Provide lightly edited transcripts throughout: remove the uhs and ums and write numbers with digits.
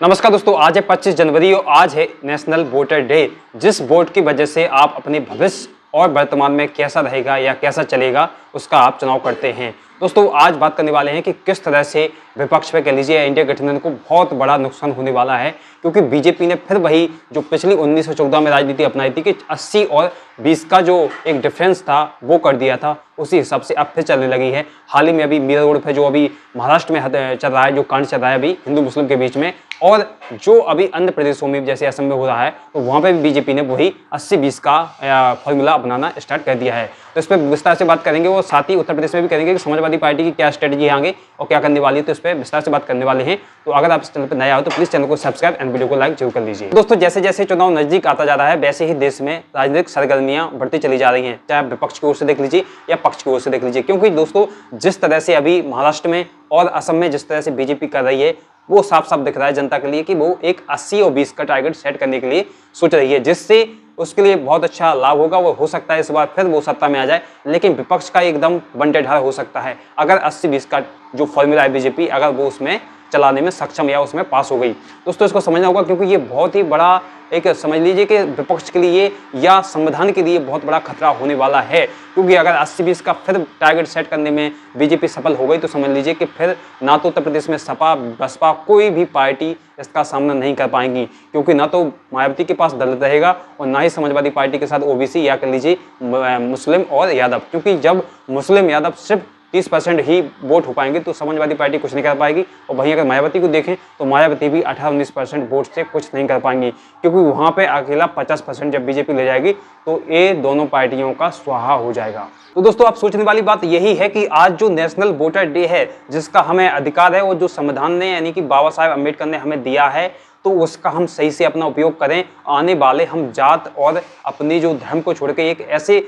नमस्कार दोस्तों, आज है 25 जनवरी और आज है नेशनल वोटर डे। जिस वोट की वजह से आप अपने भविष्य और वर्तमान में कैसा रहेगा या कैसा चलेगा उसका आप चुनाव करते हैं। दोस्तों आज बात करने वाले हैं कि किस तरह से विपक्ष पे कह लीजिए इंडिया गठबंधन को बहुत बड़ा नुकसान होने वाला है, क्योंकि बीजेपी ने फिर वही जो पिछली 1914 में राजनीति अपनाई थी कि 80 और 20 का जो एक डिफरेंस था वो कर दिया था, उसी हिसाब से अब फिर चलने लगी है। हाल ही में अभी मीरा रोड पे जो अभी महाराष्ट्र में चल रहा है, जो कांड चल रहा है अभी हिंदू मुस्लिम के बीच में, और जो अभी अन्य प्रदेशों में जैसे असम में हो रहा है, तो वहाँ पे भी बीजेपी ने वही 80-20 का फॉर्मूला अपनाना स्टार्ट कर दिया है। तो इस पर विस्तार से बात करेंगे और साथ ही उत्तर प्रदेश में भी करेंगे कि समाजवादी पार्टी की क्या स्ट्रेटजी है आगे और क्या करने वाली है, तो इस पर विस्तार से बात करने वाले हैं। तो अगर आप इस चैनल पर नया हो तो प्लीज चैनल को सब्सक्राइब एंड वीडियो को लाइक जरूर कर लीजिए। दोस्तों जैसे जैसे चुनाव नजदीक आता जा रहा है वैसे ही देश में राजनीतिक सरगर्मियां बढ़ती चली जा रही हैं, चाहे विपक्ष की ओर से देख लीजिए या पक्ष की ओर से देख लीजिए। क्योंकि दोस्तों जिस तरह से अभी महाराष्ट्र में और असम में जिस तरह से बीजेपी कर रही है वो साफ साफ दिख रहा है जनता के लिए कि वो एक 80 और 20 का टारगेट सेट करने के लिए सोच रही है, जिससे उसके लिए बहुत अच्छा लाभ होगा। वो हो सकता है इस बार फिर वो सत्ता में आ जाए, लेकिन विपक्ष का एकदम बंटेढार हो सकता है अगर 80-20 का जो फॉर्मूला है बीजेपी अगर वो उसमें चलाने में सक्षम या उसमें पास हो गई। दोस्तों इसको समझना होगा, क्योंकि ये बहुत ही बड़ा एक समझ लीजिए कि विपक्ष के लिए या संविधान के लिए बहुत बड़ा खतरा होने वाला है। क्योंकि अगर 80-20 का फिर टारगेट सेट करने में बीजेपी सफल हो गई तो समझ लीजिए कि फिर ना तो उत्तर प्रदेश में सपा बसपा कोई भी पार्टी इसका सामना नहीं कर पाएंगी, क्योंकि ना तो मायावती के पास दल रहेगा और ना ही समाजवादी पार्टी के साथ ओबीसी या कह लीजिए मुस्लिम और यादव। क्योंकि जब मुस्लिम यादव सिर्फ 30% ही वोट हो पाएंगे तो समाजवादी पार्टी कुछ नहीं कर पाएगी। और वहीं अगर मायावती को देखें तो मायावती भी 18-19% वोट से कुछ नहीं कर पाएंगी, क्योंकि वहां पे अकेला 50% जब बीजेपी ले जाएगी तो ये दोनों पार्टियों का स्वाहा हो जाएगा। तो दोस्तों आप सोचने वाली बात यही है कि आज जो नेशनल वोटर डे है जिसका हमें अधिकार है और जो संविधान ने यानी कि बाबा साहेब अम्बेडकर ने हमें दिया है, तो उसका हम सही से अपना उपयोग करें। आने वाले हम जात और अपनी जो धर्म को छोड़ के एक ऐसे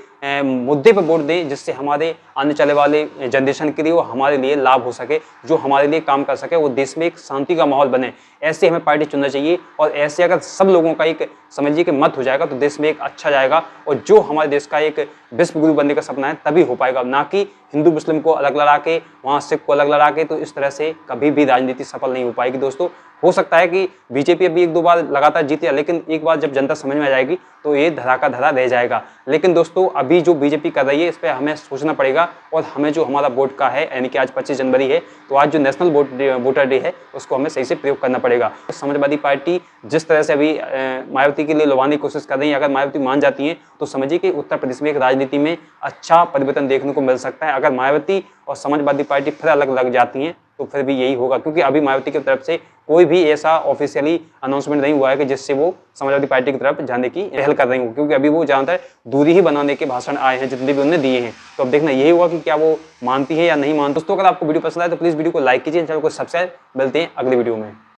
मुद्दे पर वोट दें जिससे हमारे आने चले वाले जनरेशन के लिए वो हमारे लिए लाभ हो सके, जो हमारे लिए काम कर सके, वो देश में एक शांति का माहौल बने। ऐसे हमें पार्टी चुनना चाहिए और ऐसे अगर सब लोगों का एक समझिए कि मत हो जाएगा तो देश में एक अच्छा जाएगा और जो हमारे देश का एक विश्व गुरु बनने का सपना है तभी हो पाएगा, ना कि हिंदू मुस्लिम को अलग लड़ा के वहाँ सिख को अलग लड़ा के। तो इस तरह से कभी भी राजनीति सफल नहीं हो पाएगी। दोस्तों हो सकता है कि बीजेपी अभी 1-2 बार लगातार जीते, लेकिन एक बार जब जनता समझ में आ जाएगी तो ये धरा का धरा रह जाएगा। लेकिन दोस्तों अभी जो बीजेपी कर रही है इस पर हमें सोचना पड़ेगा और हमें जो हमारा वोट का है यानी कि आज 25 जनवरी है तो आज जो नेशनल वोटर डे है उसको हमें सही से प्रयोग करना पड़ेगा। तो समाजवादी पार्टी जिस तरह से अभी मायावती के लिए लुभाने की कोशिश कर रही है, अगर मायावती मान जाती है तो समझिए कि उत्तर प्रदेश में एक राजनीति में अच्छा परिवर्तन देखने को मिल सकता है। अगर मायावती और समाजवादी पार्टी फिर अलग लग जाती हैं तो फिर भी यही होगा, क्योंकि अभी मायावती की तरफ से कोई भी ऐसा ऑफिशियली अनाउंसमेंट नहीं हुआ है कि जिससे वो समाजवादी पार्टी की तरफ जाने की पहल कर रही हो, क्योंकि अभी वो ज्यादातर दूरी ही बनाने के भाषण आए हैं जितने भी उन्होंने दिए हैं। तो अब देखना यही हुआ कि क्या वो मानती है या नहीं मानती। दोस्तों अगर आपको वीडियो पसंद आए तो प्लीज वीडियो को लाइक कीजिए, चैनल को सब्सक्राइब। मिलते हैं अगले वीडियो में।